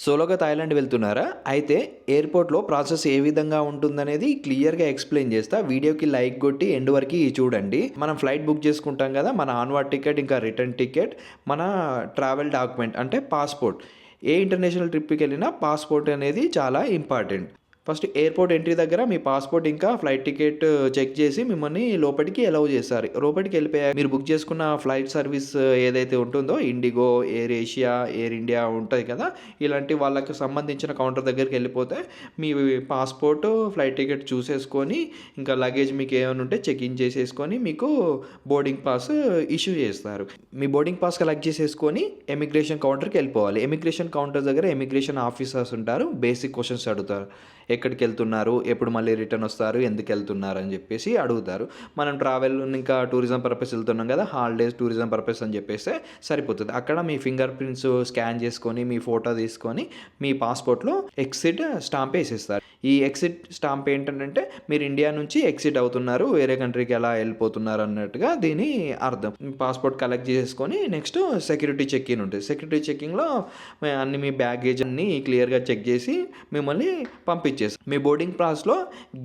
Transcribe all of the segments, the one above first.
సోలోగా థాయిలాండ్ వెళ్తున్నారా? అయితే ఎయిర్‌పోర్ట్‌లో ప్రాసెస్ ఏ విధంగా ఉంటుందనేది క్లియర్‌గా ఎక్స్‌ప్లెయిన్ చేస్తా. వీడియోకి లైక్ కొట్టి ఎండ్ వరకి చూడండి. మనం ఫ్లైట్ బుక్ చేసుకుంటాం కదా! మన ఆన్‌వర్డ్ టికెట్, ఇంకా రిటర్న్ టికెట్, మన ట్రావెల్ డాక్యుమెంట్ అంటే పాస్‌పోర్ట్. ఏ ఇంటర్నేషనల్ ట్రిప్‌కెళ్ళినా పాస్‌పోర్ట్ అనేది చాలా ఇంపార్టెంట్. ఫస్ట్ ఎయిర్‌పోర్ట్ ఎంట్రీ దగ్గర మీ పాస్‌పోర్ట్ ఇంకా ఫ్లైట్ టికెట్ చెక్ చేసి మిమ్మల్ని లోపటికి అలౌ చేస్తారు. లోపటికెళ్ళిపోయాక మీరు బుక్ చేసుకున్న ఫ్లైట్ సర్వీస్ ఏదైతే ఉంటుందో IndiGo, air Asia, air India ఉంటాయి కదా! ఇలాంటి వాళ్ళకి సంబంధించిన కౌంటర్ దగ్గరికెళ్ళిపోతే మీ పాస్‌పోర్ట్, ఫ్లైట్ టికెట్ చూసేసుకొని ఇంకా లగేజ్ మీకు ఏమైనా ఉంటే చెక్ ఇన్ చేసేసుకొని మీకు బోర్డింగ్ పాస్ ఇష్యూ చేస్తారు. మీ బోర్డింగ్ పాస్ కలెక్ట్ చేసేసుకొని ఎమిగ్రేషన్ కౌంటర్‌కెళ్ళిపోవాలి. ఎమిగ్రేషన్ కౌంటర్ దగ్గర ఎమిగ్రేషన్ ఆఫీసర్స్ ఉంటారు. బేసిక్ క్వెషన్స్ అడుగుతారు. ఎక్కడికెళ్తున్నారు? ఎప్పుడు మళ్ళీ రిటర్న్ వస్తారు? ఎందుకెళ్తున్నారు? అని జెప్పేసి అడుగుతారు. మనం ట్రావెల్ ఇంకా టూరిజం పర్పస్ ఎళ్తున్నాం గదా! హాలిడేస్ టూరిజం పర్పస్ అని జెప్పేస్తే సరిపోతది. అక్కడ మీ ఫింగర్ ప్రింట్స్ స్కాన్ చేసుకొని, మీ ఫోటో తీసుకొని, మీ పాస్‌పోర్ట్‌లో ఎక్సిట్ స్టాంప్ ఏసేస్తారు. ఈ ఎక్సిట్ స్టాంప్ ఏంటంటే మీరు ఇండియా నుంచి ఎక్సిట్ అవుతున్నారు. వేరే కంట్రీకి ఎలా ఎళ్ళిపోతున్నారు అన్నట్టుగా దీని అర్థం. పాస్‌పోర్ట్ కలెక్ట్ చేసేసుకొని నెక్స్ట్ సెక్యూరిటీ చెక్ ఇన్ ఉంటది. సెక్యూరిటీ చెకింగ్‌లో అన్ని మీ బ్యాగేజ్ అన్నీ క్లియర్‌గా చెక్ చేసి మిమ్మల్ని పంపించేస్తారు. మీ బోర్డింగ్ పాస్‌లో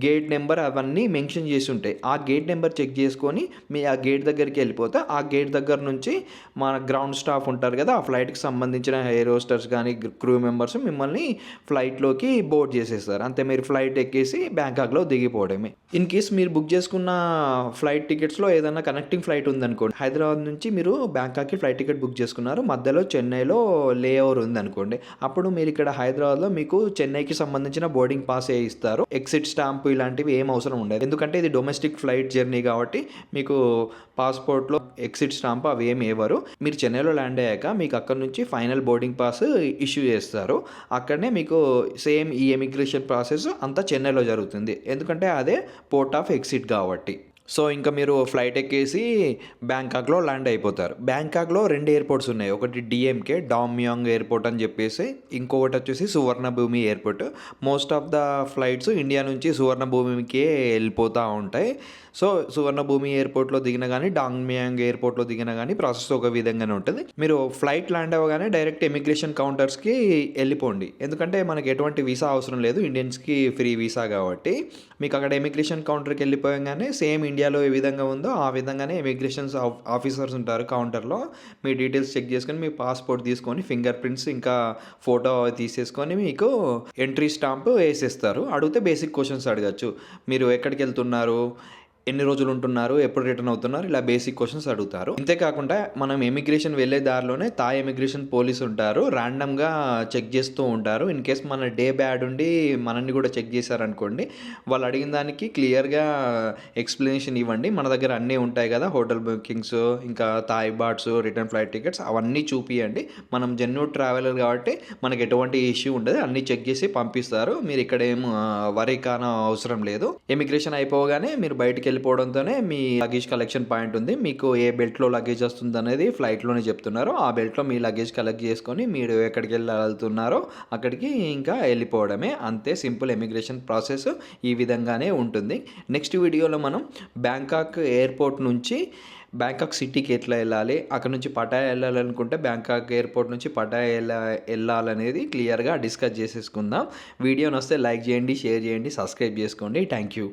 గేట్ నెంబర్ అవన్నీ మెన్షన్ చేసి ఉంటాయి. ఆ గేట్ నెంబర్ చెక్ చేసుకొని మీ ఆ గేట్ దగ్గరికి వెళ్ళిపోతే ఆ గేట్ దగ్గర నుంచి మన గ్రౌండ్ స్టాఫ్ ఉంటారు కదా! ఆ ఫ్లైట్‌కి సంబంధించిన ఎయిర్ హోస్టర్స్ గానీ, క్రూ మెంబర్స్ మిమ్మల్ని ఫ్లైట్‌లోకి బోర్డ్ చేసేస్తారు. అంతే మీరు ఫ్లైట్ ఎక్కేసి బ్యాంకాక్‌లో దిగిపోవడమే. ఇన్ కేస్ మీరు బుక్ చేసుకున్న ఫ్లైట్ టికెట్స్‌లో ఏదైనా కనెక్టింగ్ ఫ్లైట్ ఉందనుకోండి. హైదరాబాద్ నుంచి మీరు బ్యాంకాక్‌కి ఫ్లైట్ టికెట్ బుక్ చేసుకున్నారు. మధ్యలో చెన్నైలో లే ఓవర్ ఉందనుకోండి. అప్పుడు మీరు ఇక్కడ హైదరాబాద్‌లో మీకు చెన్నైకి సంబంధించిన బోర్డింగ్ పాసే ఇస్తారు. ఎగ్జిట్ స్టాంప్ ఇలాంటివి ఏం అవసరం ఉండదు. ఎందుకంటే ఇది డొమెస్టిక్ ఫ్లైట్ జర్నీ కాబట్టి మీకు పాస్‌పోర్ట్‌లో ఎగ్జిట్ స్టాంప్ అవి ఏమి ఇవ్వరు. మీరు చెన్నైలో ల్యాండ్ అయ్యాక మీకు అక్కడి నుంచి ఫైనల్ బోర్డింగ్ పాస్ ఇష్యూ చేస్తారు. అక్కడనే మీకు సేమ్ ఈ ఎమిగ్రేషన్ ప్రాసెస్ అంతా చెన్నైలో జరుగుతుంది. ఎందుకంటే అదే పోర్ట్ ఆఫ్ ఎగ్జిట్ కాబట్టి. సో, ఇంక మీరు ఫ్లైట్ ఎక్కేసి బ్యాంకాక్‌లో ల్యాండ్ అయిపోతారు. బ్యాంకాక్‌లో 2 ఎయిర్‌పోర్ట్స్ ఉన్నాయి. ఒకటి డీఎంకే డామ్యాంగ్ ఎయిర్‌పోర్ట్ అని చెప్పేసి, ఇంకొకటొచ్చేసి Suvarnabhumi airport. Most of the flights India నుంచి సువర్ణభూమికే ఎళ్ళిపోతా ఉంటాయి. సో, సువర్ణభూమి ఎయిర్‌పోర్ట్‌లో దిగినా గానీ, డామ్యాంగ్ ఎయిర్‌పోర్ట్‌లో దిగినా గానీ ప్రాసెస్ ఒక విధంగానే ఉంటది. మీరు ఫ్లైట్ ల్యాండ్ అవ్వగానే డైరెక్ట్ ఇమిగ్రేషన్ కౌంటర్స్‌కి ఎళ్ళిపోండి. ఎందుకంటే మనకి ఎటువంటి వీసా అవసరం లేదు. ఇండియన్స్‌కి ఫ్రీ వీసా గాబట్టి. మీకు అక్కడ ఇమిగ్రేషన్ కౌంటర్‌కి ఎళ్ళిపోయంగానే సేమ్ ఇండియాలో ఏ విధంగా ఉందో ఆ విధంగానే ఇమిగ్రేషన్స్ ఆఫీసర్స్ ఉంటారు కౌంటర్‌లో. మీ డీటెయిల్స్ చెక్ చేసుకొని, మీ పాస్‌పోర్ట్ తీసుకొని, ఫింగర్ ప్రింట్స్ ఇంకా ఫోటో తీసేసుకొని మీకు ఎంట్రీ స్టాంప్ ఏసేస్తారు. అడిగితే బేసిక్ క్వెషన్స్ అడగొచ్చు. మీరు ఎక్కడికెళ్తున్నారు? ఎన్ని రోజులుంటున్నారు? ఎప్పుడు రిటర్న్ అవుతున్నారు? ఇలా బేసిక్ క్వెషన్స్ అడుగుతారు. ఇంతే కాకుండా మనం ఎమిగ్రేషన్ వెళ్ళే దారిలోనే థాయ్ ఎమిగ్రేషన్ పోలీసుంటారు. ర్యాండమ్‌గా చెక్ చేస్తూ ఉంటారు. ఇన్ కేస్ మన డే బ్యాడ్ ఉండి మనల్ని కూడా చెక్ చేశారనుకోండి, వాళ్ళు అడిగిన దానికి క్లియర్‌గా ఎక్స్‌ప్లనేషన్ ఇవ్వండి. మన దగ్గర అన్నీ ఉంటాయి కదా! హోటల్ బుకింగ్స్, ఇంకా Thai bahts, return flight tickets అవన్నీ చూపియండి. మనం జెన్యూన్ ట్రావెలర్ కాబట్టి మనకు ఎటువంటి ఇష్యూ ఉండదు. అన్నీ చెక్ చేసి పంపిస్తారు. మీరు ఇక్కడేం వరీ అవసరం లేదు. ఎమిగ్రేషన్ అయిపోగానే మీరు బయటికెళ్ళిపోవడంతోనే మీ లగేజ్ కలెక్షన్ పాయింట్ ఉంది. మీకు ఏ బెల్ట్‌లో లగేజ్ వస్తుందనేది ఫ్లైట్‌లోనే చెప్తున్నారు. ఆ బెల్ట్‌లో మీ లగేజ్ కలెక్ట్ చేసుకొని మీరు ఎక్కడికెళ్తున్నారో అక్కడికి ఇంకా ఎళ్ళిపోవడమే. అంతే సింపుల్ ఎమిగ్రేషన్ ప్రాసెస్ ఈ విధంగానే ఉంటుంది. నెక్స్ట్ వీడియోలో మనం బ్యాంకాక్ ఎయిర్‌పోర్ట్ నుంచి బ్యాంకాక్ సిటీకి ఎట్లా ఎళ్ళాలి? అక్కడి నుంచి పటాయా ఎళ్ళాలనుకుంటే బ్యాంకాక్ ఎయిర్‌పోర్ట్ నుంచి పటాయా ఎళ్ళాలనేది క్లియర్‌గా డిస్కస్ చేసేసుకుందాం. వీడియో నచ్చితే లైక్ చేయండి, షేర్ చేయండి, సబ్స్క్రైబ్ చేసుకోండి. Thank you.